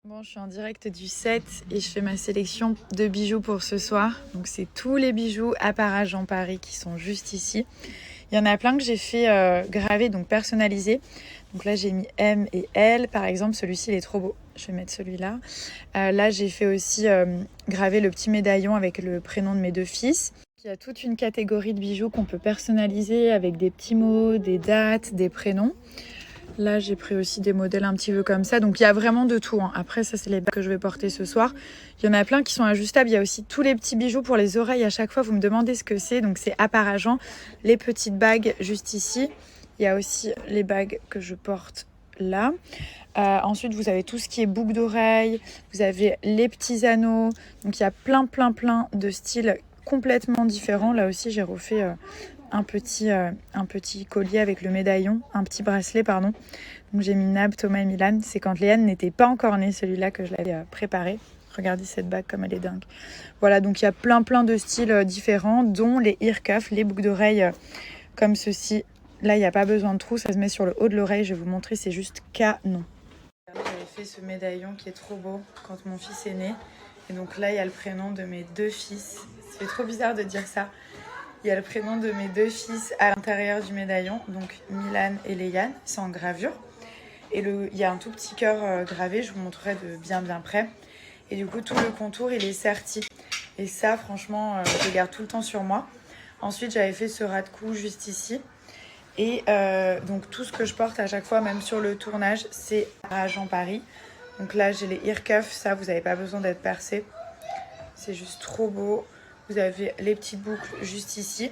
Bon, je suis en direct du set et je fais ma sélection de bijoux pour ce soir. Donc c'est tous les bijoux à Parajan Paris qui sont juste ici. Il y en a plein que j'ai fait graver, donc personnaliser. Donc là j'ai mis M et L par exemple, celui-ci il est trop beau. Je vais mettre celui-là. Là j'ai fait aussi graver le petit médaillon avec le prénom de mes deux fils. Il y a toute une catégorie de bijoux qu'on peut personnaliser avec des petits mots, des dates, des prénoms. Là, j'ai pris aussi des modèles un petit peu comme ça. Donc, il y a vraiment de tout. Après, ça, c'est les bagues que je vais porter ce soir. Il y en a plein qui sont ajustables. Il y a aussi tous les petits bijoux pour les oreilles. À chaque fois, vous me demandez ce que c'est. Donc, c'est à Parajan. Les petites bagues juste ici. Il y a aussi les bagues que je porte là. Ensuite, vous avez tout ce qui est boucle d'oreilles. Vous avez les petits anneaux. Donc, il y a plein de styles complètement différents. Là aussi, j'ai refait... un petit collier avec le médaillon, un petit bracelet, pardon. Donc j'ai mis Nab, Thomas et Milan. C'est quand Léane n'était pas encore née, celui-là que je l'avais préparé. Regardez cette bague comme elle est dingue. Voilà, donc il y a plein de styles différents, dont les ear cuffs, les boucles d'oreilles comme ceci. Là, il n'y a pas besoin de trou, ça se met sur le haut de l'oreille. Je vais vous montrer, c'est juste canon. J'avais fait ce médaillon qui est trop beau quand mon fils est né. Et donc là, il y a le prénom de mes deux fils. Ça fait trop bizarre de dire ça. Il y a le prénom de mes deux fils à l'intérieur du médaillon, donc Milan et Léane, c'est en gravure. Et il y a un tout petit cœur gravé, je vous montrerai de bien près. Et du coup, tout le contour, il est serti. Et ça, franchement, je le garde tout le temps sur moi. Ensuite, j'avais fait ce ras de cou juste ici. Et donc, tout ce que je porte à chaque fois, même sur le tournage, c'est Parajan Paris. Donc là, j'ai les ear cuffs, ça, vous n'avez pas besoin d'être percé. C'est juste trop beau. Vous avez les petites boucles juste ici.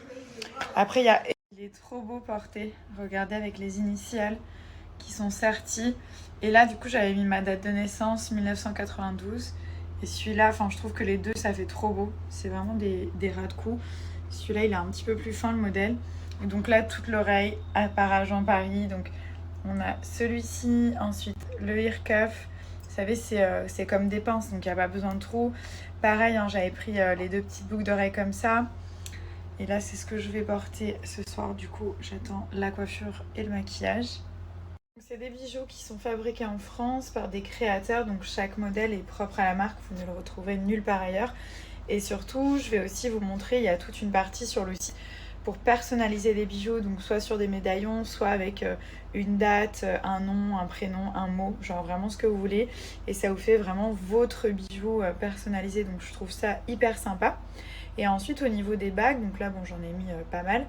Après, il est trop beau porté. Regardez avec les initiales qui sont serties. Et là, du coup, j'avais mis ma date de naissance, 1992. Et celui-là, enfin, je trouve que les deux, ça fait trop beau. C'est vraiment des ras de cou. Celui-là, il est un petit peu plus fin, le modèle. Et donc là, toute l'oreille à Parajan Paris. Donc, on a celui-ci. Ensuite, le ear cuff. Vous savez, c'est comme des pinces, donc il n'y a pas besoin de trou. Pareil, j'avais pris les deux petites boucles d'oreilles comme ça. Et là, c'est ce que je vais porter ce soir. Du coup, j'attends la coiffure et le maquillage. C'est des bijoux qui sont fabriqués en France par des créateurs. Donc, chaque modèle est propre à la marque. Vous ne le retrouvez nulle part ailleurs. Et surtout, je vais aussi vous montrer, il y a toute une partie sur le site pour personnaliser les bijoux, donc soit sur des médaillons, soit avec une date, un nom, un prénom, un mot, genre vraiment ce que vous voulez. Et ça vous fait vraiment votre bijou personnalisé, donc je trouve ça hyper sympa. Et ensuite au niveau des bagues, donc là bon j'en ai mis pas mal.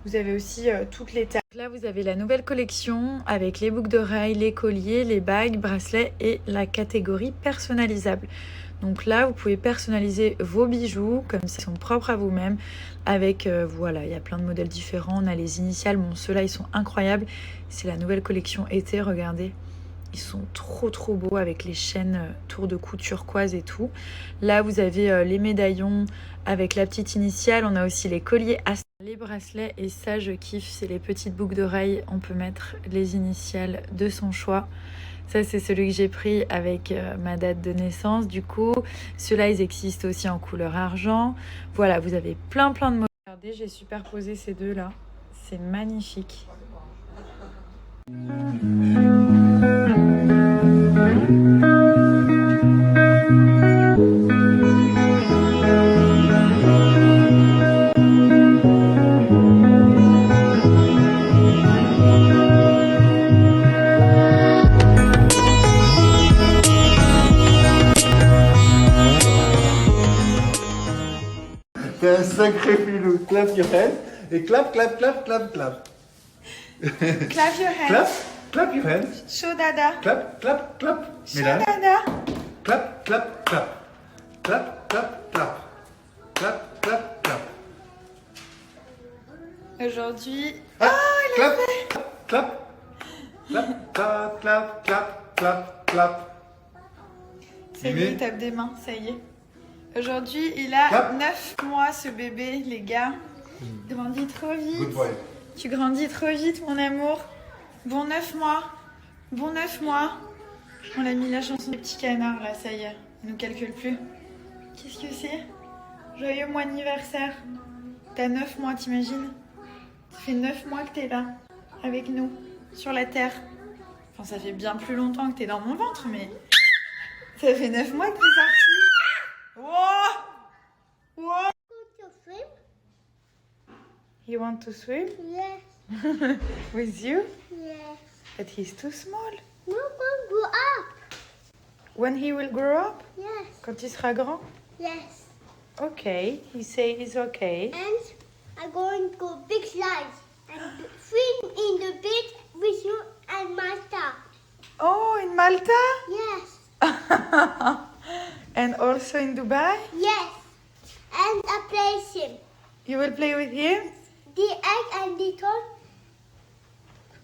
Vous avez aussi toutes les tailles. Là vous avez la nouvelle collection avec les boucles d'oreilles, les colliers, les bagues, bracelets et la catégorie personnalisable. Donc là, vous pouvez personnaliser vos bijoux comme ça, ils sont propres à vous-même. Avec, voilà, il y a plein de modèles différents. On a les initiales, bon, ceux-là, ils sont incroyables. C'est la nouvelle collection été, regardez. Ils sont trop beaux avec les chaînes tour de cou turquoise et tout. Là, vous avez les médaillons avec la petite initiale. On a aussi les colliers Astra, les bracelets. Et ça, je kiffe, c'est les petites boucles d'oreilles. On peut mettre les initiales de son choix. Ça, c'est celui que j'ai pris avec ma date de naissance. Du coup, ceux-là, ils existent aussi en couleur argent. Voilà, vous avez plein de modèles. Regardez, j'ai superposé ces deux-là. C'est magnifique. T'es un sacré filou. Clap your hands et clap. Clap your hands. Clap your hands. Show dada. Clap. Show Mesdames. dada. Clap. Clap. Aujourd'hui... Ah, il a fait. Clap. Ça y est, il tape des mains, ça y est. Aujourd'hui, il a 9 mois, ce bébé, les gars. Il grandit trop vite. Good boy. Tu grandis trop vite, mon amour. Bon 9 mois. On a mis la chanson des petits canards, là, ça y est. Il nous calcule plus. Qu'est-ce que c'est? Joyeux mois anniversaire. T'as 9 mois, t'imagines? Ça fait 9 mois que t'es là, avec nous, sur la terre. Enfin, ça fait bien plus longtemps que t'es dans mon ventre, mais... Ça fait 9 mois que t'es sorti. Wow! Wow! To swim? You want to swim Yes. with you? Yes. But he's too small. No one grew up. When he will grow up? Yes. Quand il sera grand? Yes. Okay, he say it's okay. And I'm going to go big slides and swim in the beach with you and Malta. Oh, in Malta? Yes. And also in Dubai? Yes. And I play him. You will play with him? The egg and the toad.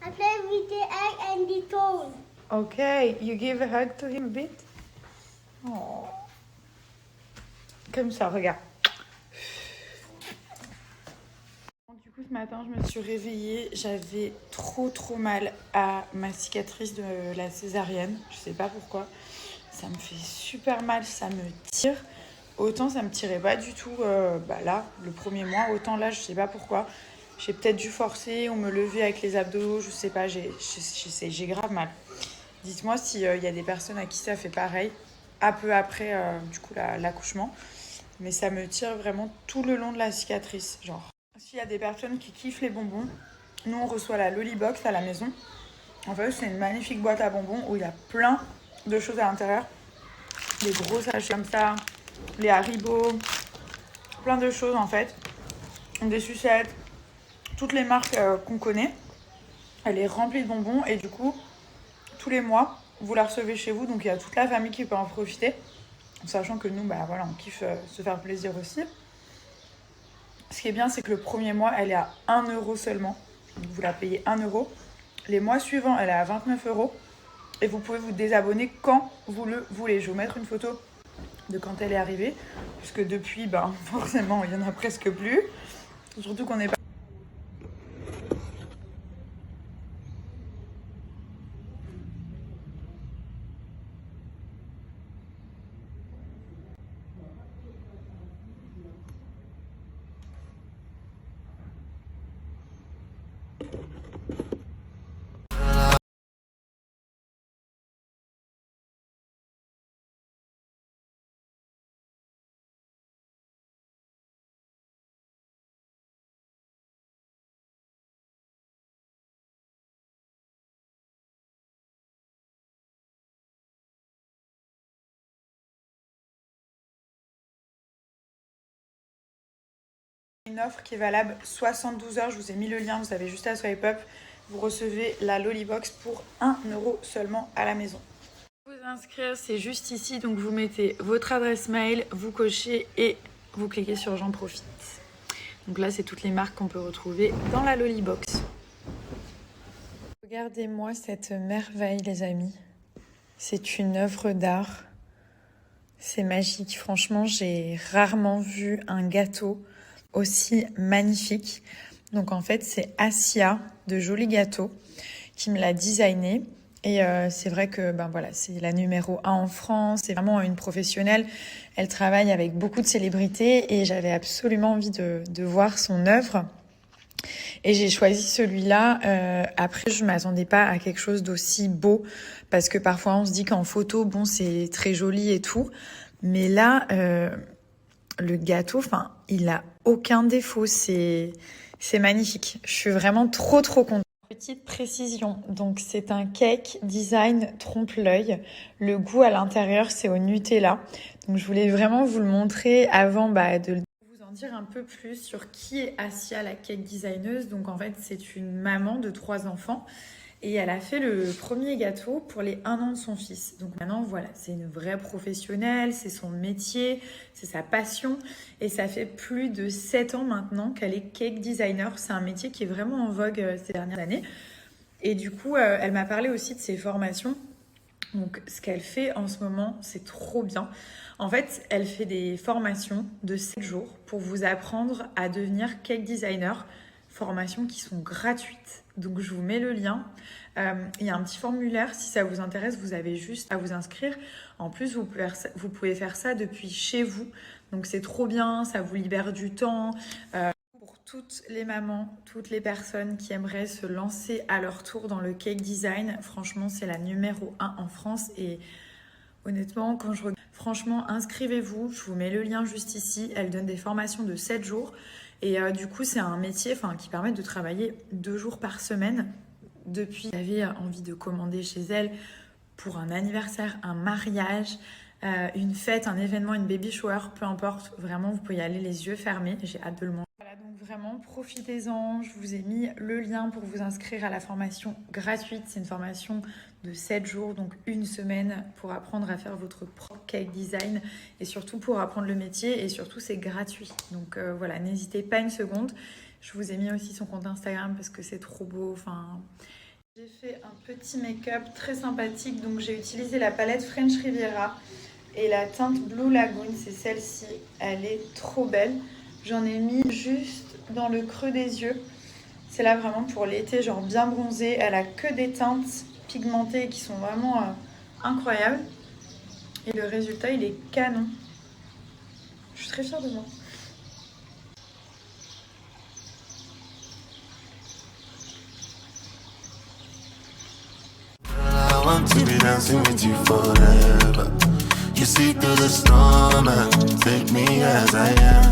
I play with the egg and the toad. Okay, you give a hug to him a bit? Oh. Comme ça, regarde. Du coup, ce matin, je me suis réveillée. J'avais trop mal à ma cicatrice de la césarienne. Je sais pas pourquoi. Ça me fait super mal, ça me tire. Autant ça me tirait pas du tout là, le premier mois. Autant là, je sais pas pourquoi. J'ai peut-être dû forcer ou me lever avec les abdos. Je sais pas, j'ai grave mal. Dites-moi s'il y a des personnes à qui ça fait pareil. Un peu après, du coup, l'accouchement. Mais ça me tire vraiment tout le long de la cicatrice. Genre, s'il y a des personnes qui kiffent les bonbons, nous, on reçoit la Lollybox à la maison. En fait, c'est une magnifique boîte à bonbons où il y a plein de choses à l'intérieur. Des gros sachets comme ça, les Haribo, plein de choses en fait. Des sucettes, toutes les marques qu'on connaît. Elle est remplie de bonbons et du coup, tous les mois, vous la recevez chez vous. Donc il y a toute la famille qui peut en profiter. Sachant que nous, on kiffe se faire plaisir aussi. Ce qui est bien, c'est que le premier mois, elle est à 1 € seulement. Donc vous la payez 1 €. Les mois suivants, elle est à 29 €. Et vous pouvez vous désabonner quand vous le voulez. Je vais vous mettre une photo de quand elle est arrivée. Puisque depuis, forcément, il n'y en a presque plus. Surtout qu'on n'est pas... Une offre qui est valable 72 heures. Je vous ai mis le lien, vous avez juste à swipe up. Vous recevez la Lollybox pour 1 € seulement à la maison. Vous inscrire, c'est juste ici. Donc vous mettez votre adresse mail, vous cochez et vous cliquez sur J'en profite. Donc là, c'est toutes les marques qu'on peut retrouver dans la Lollybox. Regardez-moi cette merveille, les amis. C'est une œuvre d'art. C'est magique. Franchement, j'ai rarement vu un gâteau aussi magnifique. Donc en fait, c'est Assia de Joli Gâteau qui me l'a designé. Et c'est vrai que c'est la numéro 1 en France. C'est vraiment une professionnelle. Elle travaille avec beaucoup de célébrités et j'avais absolument envie de voir son œuvre. Et j'ai choisi celui-là. Après, je m'attendais pas à quelque chose d'aussi beau parce que parfois on se dit qu'en photo, c'est très joli et tout. Mais là, le gâteau, il a aucun défaut. C'est magnifique. Je suis vraiment trop contente. Petite précision, donc c'est un cake design trompe-l'œil. Le goût à l'intérieur, c'est au Nutella. Donc je voulais vraiment vous le montrer avant de vous en dire un peu plus sur qui est Assia, la cake designeuse. Donc en fait, c'est une maman de 3 enfants. Et elle a fait le premier gâteau pour les 1 an de son fils. Donc maintenant, voilà, c'est une vraie professionnelle, c'est son métier, c'est sa passion. Et ça fait plus de 7 ans maintenant qu'elle est cake designer. C'est un métier qui est vraiment en vogue ces dernières années. Et du coup, elle m'a parlé aussi de ses formations. Donc ce qu'elle fait en ce moment, c'est trop bien. En fait, elle fait des formations de 7 jours pour vous apprendre à devenir cake designer. Formations qui sont gratuites. Donc je vous mets le lien. Il y a un petit formulaire. Si ça vous intéresse, vous avez juste à vous inscrire. En plus, vous pouvez faire ça depuis chez vous. Donc c'est trop bien, ça vous libère du temps. Pour toutes les mamans, toutes les personnes qui aimeraient se lancer à leur tour dans le cake design, franchement, c'est la numéro 1 en France. Et Honnêtement, quand je regarde, franchement, inscrivez-vous. Je vous mets le lien juste ici. Elle donne des formations de 7 jours. Et du coup, c'est un métier qui permet de travailler 2 jours par semaine. Depuis, vous avez envie de commander chez elle pour un anniversaire, un mariage, une fête, un événement, une baby shower, peu importe. Vraiment, vous pouvez y aller les yeux fermés. J'ai hâte de le manger. Voilà, donc vraiment, profitez-en. Je vous ai mis le lien pour vous inscrire à la formation gratuite. C'est une formation de 7 jours, donc 1 semaine pour apprendre à faire votre propre cake design et surtout pour apprendre le métier et surtout c'est gratuit. Donc voilà, n'hésitez pas une seconde. Je vous ai mis aussi son compte Instagram parce que c'est trop beau. J'ai fait un petit make-up très sympathique, donc j'ai utilisé la palette French Riviera et la teinte Blue Lagoon, c'est celle-ci, elle est trop belle. J'en ai mis juste dans le creux des yeux. C'est là vraiment pour l'été, genre bien bronzé. Elle a que des teintes pigmentées qui sont vraiment incroyables. Et le résultat, il est canon. Je suis très fière de moi. I want to be dancing with you forever. You see through the storm and take me as I am.